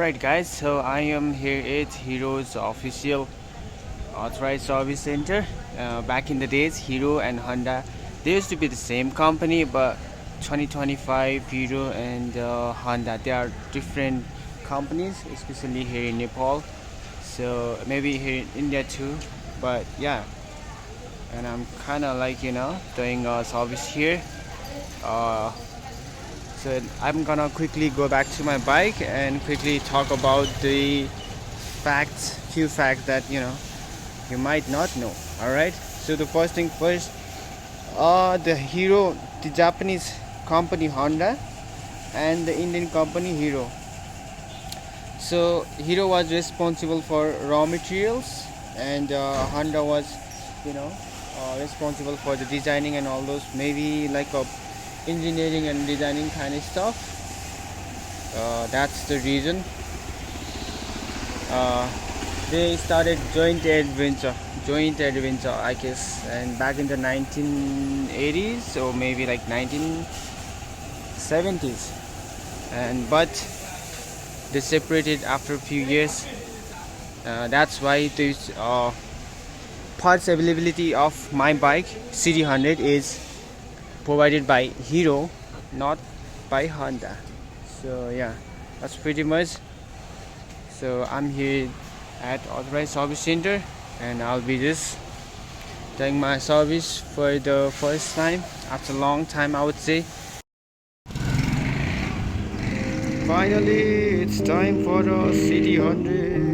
Alright guys, so I am here at Hero's official authorized service center. Back in the days, Hero and Honda, they used to be the same company, but 2025 Hero and Honda, they are different companies, especially here in Nepal. So maybe here in India too, but yeah. And I'm kind of like doing a service here. Uh, So I'm gonna quickly go back to my bike and quickly talk about the few facts that you might not know. All right. So the first thing first, the Japanese company Honda and the Indian company Hero. So Hero was responsible for raw materials, and Honda was, responsible for the designing and all those, maybe like a engineering and designing kind of stuff. That's the reason they started joint adventure, I guess, and back in the 1980s or maybe like 1970s, and but they separated after a few years. That's why this parts availability of my bike CD100 is provided by Hero, not by Honda. So yeah, that's pretty much. So I'm here at authorized service center, and I'll be just doing my service for the first time after a long time, I would say. Finally, it's time for the CD100.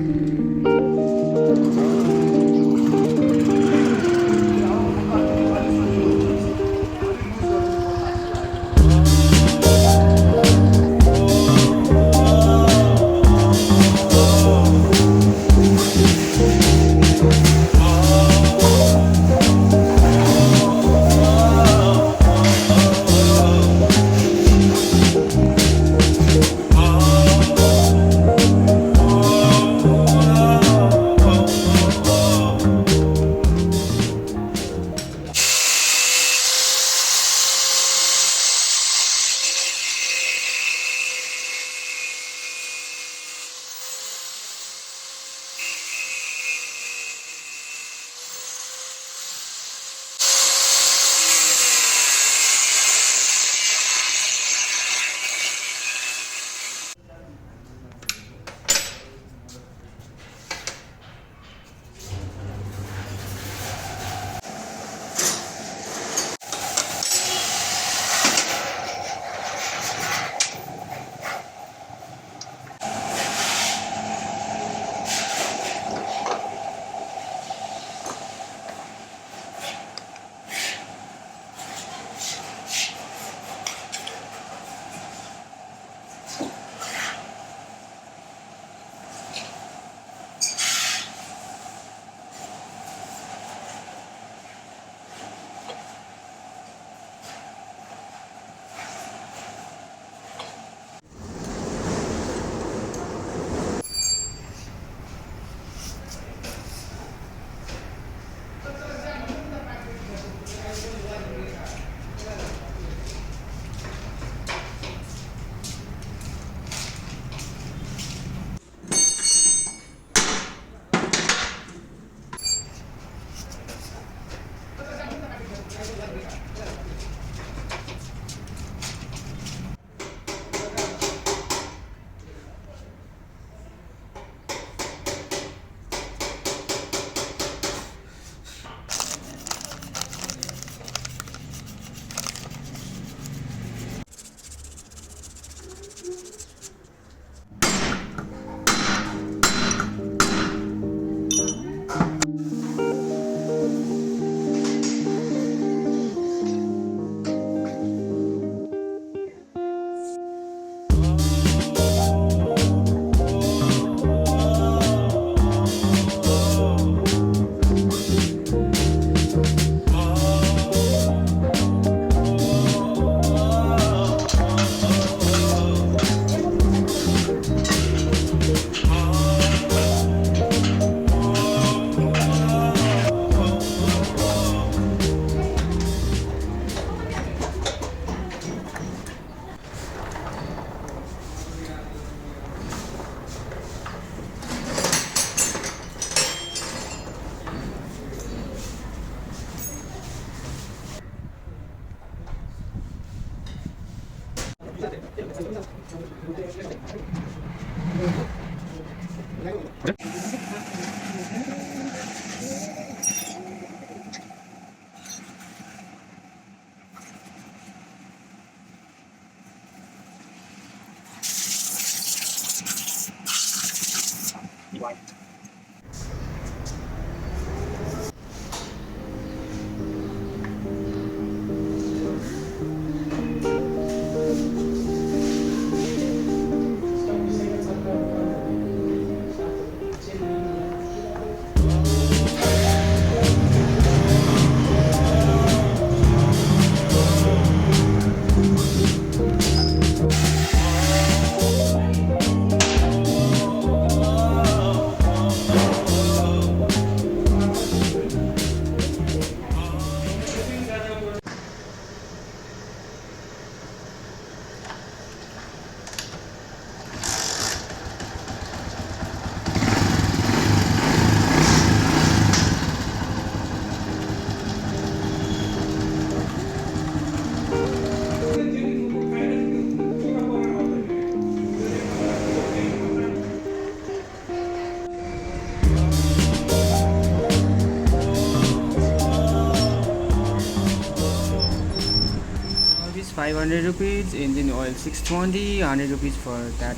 500 rupees, engine oil 620, 100 rupees for that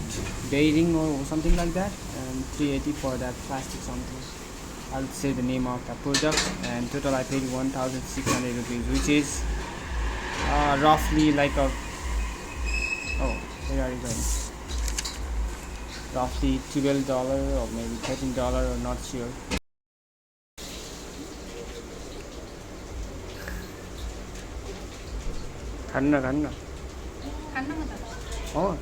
bearing or something like that, and 380 for that plastic something. I'll say the name of the product, and total I paid 1600 rupees, which is roughly like a, oh, where are you going? Roughly $12 or maybe $13, or not sure. 간나 간나마다. 어